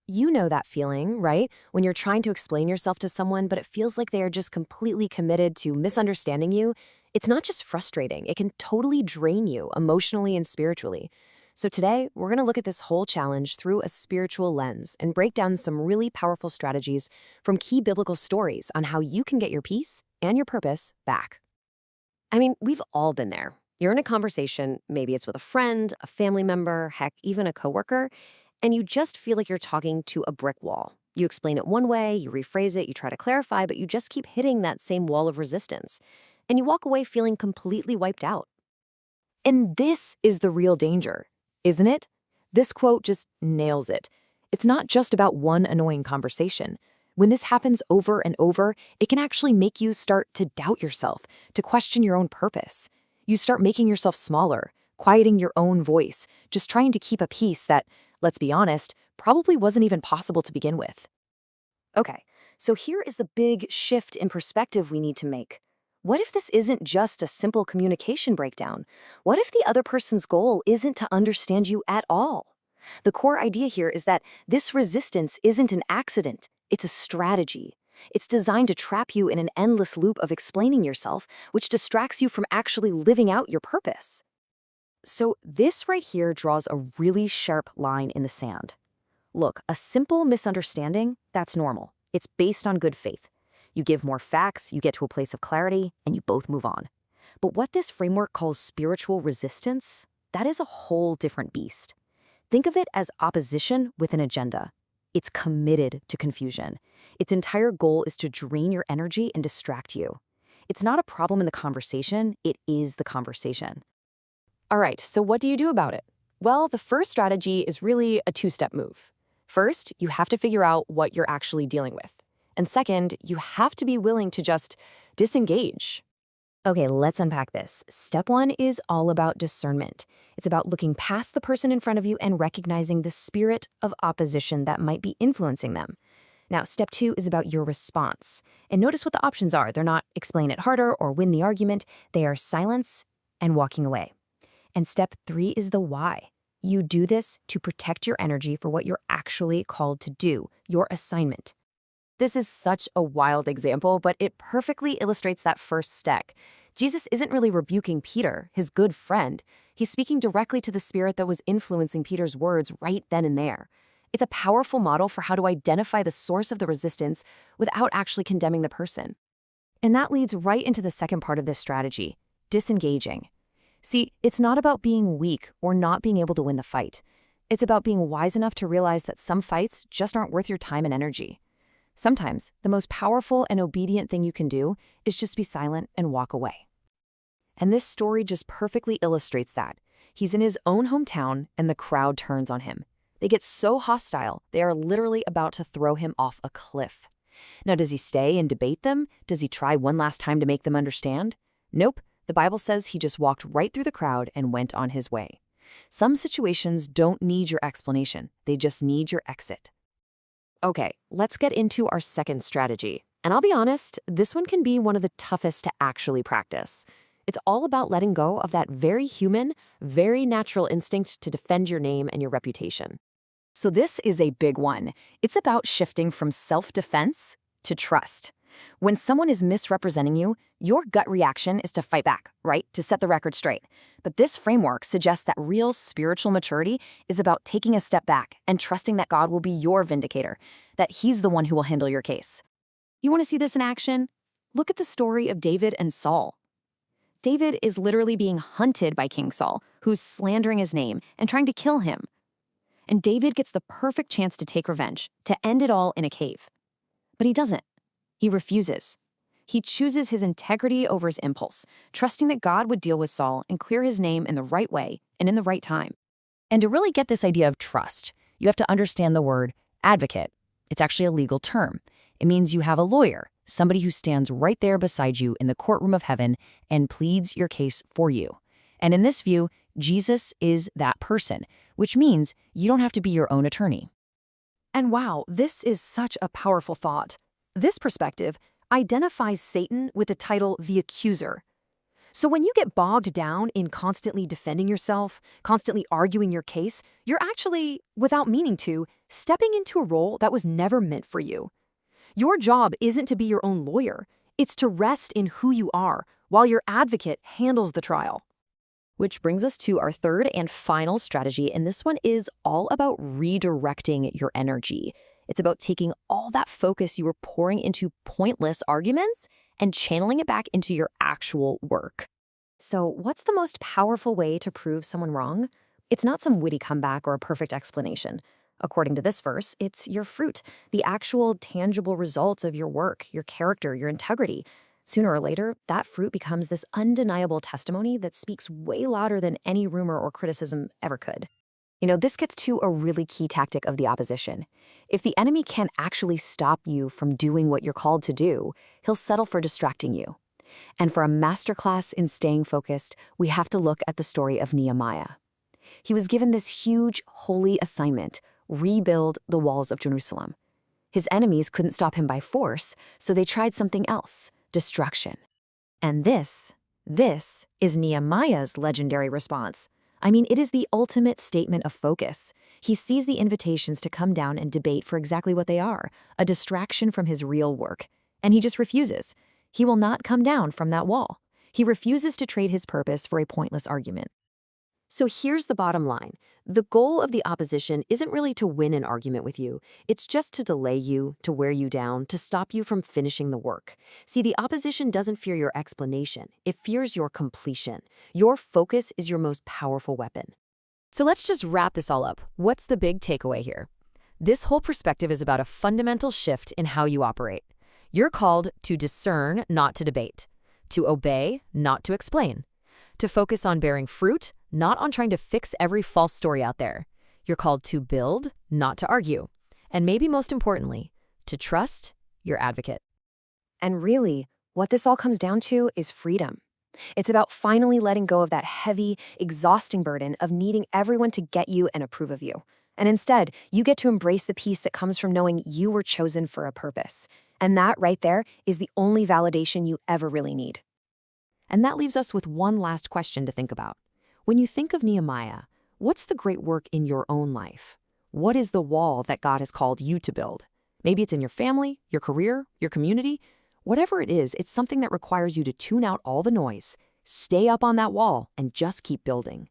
You know that feeling, right? When you're trying to explain yourself to someone, but it feels like they are just completely committed to misunderstanding you. It's not just frustrating, it can totally drain you emotionally and spiritually. So today, we're going to look at this whole challenge through a spiritual lens and break down some really powerful strategies from key biblical stories on how you can get your peace and your purpose back. I mean, we've all been there. You're in a conversation, maybe it's with a friend, a family member, heck, even a coworker, and you just feel like you're talking to a brick wall. You explain it one way, you rephrase it, you try to clarify, but you just keep hitting that same wall of resistance. And you walk away feeling completely wiped out. And this is the real danger, isn't it? This quote just nails it. It's not just about one annoying conversation. When this happens over and over, it can actually make you start to doubt yourself, to question your own purpose. You start making yourself smaller, quieting your own voice, just trying to keep a peace that, let's be honest, probably wasn't even possible to begin with. Okay, so here is the big shift in perspective we need to make. What if this isn't just a simple communication breakdown? What if the other person's goal isn't to understand you at all? The core idea here is that this resistance isn't an accident, it's a strategy. It's designed to trap you in an endless loop of explaining yourself, which distracts you from actually living out your purpose. So this right here draws a really sharp line in the sand. Look, a simple misunderstanding, that's normal. It's based on good faith. You give more facts, you get to a place of clarity, and you both move on. But what this framework calls spiritual resistance, that is a whole different beast. Think of it as opposition with an agenda. It's committed to confusion. Its entire goal is to drain your energy and distract you. It's not a problem in the conversation, it is the conversation. All right, so what do you do about it? Well, the first strategy is really a two-step move. First, you have to figure out what you're actually dealing with. And second, you have to be willing to just disengage. Okay, let's unpack this. Step one is all about discernment. It's about looking past the person in front of you and recognizing the spirit of opposition that might be influencing them. Now, step two is about your response. And notice what the options are. They're not explain it harder or win the argument. They are silence and walking away. And step three is the why. You do this to protect your energy for what you're actually called to do, your assignment. This is such a wild example, but it perfectly illustrates that first step. Jesus isn't really rebuking Peter, his good friend. He's speaking directly to the spirit that was influencing Peter's words right then and there. It's a powerful model for how to identify the source of the resistance without actually condemning the person. And that leads right into the second part of this strategy, disengaging. See, it's not about being weak or not being able to win the fight. It's about being wise enough to realize that some fights just aren't worth your time and energy. Sometimes, the most powerful and obedient thing you can do is just be silent and walk away. And this story just perfectly illustrates that. He's in his own hometown, and the crowd turns on him. They get so hostile, they are literally about to throw him off a cliff. Now, does he stay and debate them? Does he try one last time to make them understand? Nope. The Bible says he just walked right through the crowd and went on his way. Some situations don't need your explanation. They just need your exit. Okay, let's get into our second strategy. And I'll be honest, this one can be one of the toughest to actually practice. It's all about letting go of that very human, very natural instinct to defend your name and your reputation. So this is a big one. It's about shifting from self-defense to trust. When someone is misrepresenting you, your gut reaction is to fight back, right? To set the record straight. But this framework suggests that real spiritual maturity is about taking a step back and trusting that God will be your vindicator, that He's the one who will handle your case. You want to see this in action? Look at the story of David and Saul. David is literally being hunted by King Saul, who's slandering his name and trying to kill him. And David gets the perfect chance to take revenge, to end it all in a cave. But he doesn't. He refuses. He chooses his integrity over his impulse, trusting that God would deal with Saul and clear his name in the right way and in the right time. And to really get this idea of trust, you have to understand the word advocate. It's actually a legal term. It means you have a lawyer, somebody who stands right there beside you in the courtroom of heaven and pleads your case for you. And in this view, Jesus is that person, which means you don't have to be your own attorney. And wow, this is such a powerful thought. This perspective identifies Satan with the title the accuser. So when you get bogged down in constantly defending yourself, constantly arguing your case, you're actually, without meaning to, stepping into a role that was never meant for you. Your job isn't to be your own lawyer. It's to rest in who you are while your advocate handles the trial. Which brings us to our third and final strategy, and this one is all about redirecting your energy. It's about taking all that focus you were pouring into pointless arguments and channeling it back into your actual work. So, what's the most powerful way to prove someone wrong? It's not some witty comeback or a perfect explanation. According to this verse, it's your fruit, the actual tangible results of your work, your character, your integrity. Sooner or later, that fruit becomes this undeniable testimony that speaks way louder than any rumor or criticism ever could. This gets to a really key tactic of the opposition. If the enemy can't actually stop you from doing what you're called to do, he'll settle for distracting you. And for a masterclass in staying focused, we have to look at the story of Nehemiah. He was given this huge, holy assignment: rebuild the walls of Jerusalem. His enemies couldn't stop him by force, so they tried something else: destruction. And this is Nehemiah's legendary response. I mean, it is the ultimate statement of focus. He sees the invitations to come down and debate for exactly what they are: a distraction from his real work. And he just refuses. He will not come down from that wall. He refuses to trade his purpose for a pointless argument. So here's the bottom line. The goal of the opposition isn't really to win an argument with you. It's just to delay you, to wear you down, to stop you from finishing the work. See, the opposition doesn't fear your explanation. It fears your completion. Your focus is your most powerful weapon. So let's just wrap this all up. What's the big takeaway here? This whole perspective is about a fundamental shift in how you operate. You're called to discern, not to debate. To obey, not to explain. To focus on bearing fruit, not on trying to fix every false story out there. You're called to build, not to argue. And maybe most importantly, to trust your advocate. And really, what this all comes down to is freedom. It's about finally letting go of that heavy, exhausting burden of needing everyone to get you and approve of you. And instead, you get to embrace the peace that comes from knowing you were chosen for a purpose. And that right there is the only validation you ever really need. And that leaves us with one last question to think about. When you think of Nehemiah, what's the great work in your own life? What is the wall that God has called you to build? Maybe it's in your family, your career, your community. Whatever it is, it's something that requires you to tune out all the noise, stay up on that wall, and just keep building.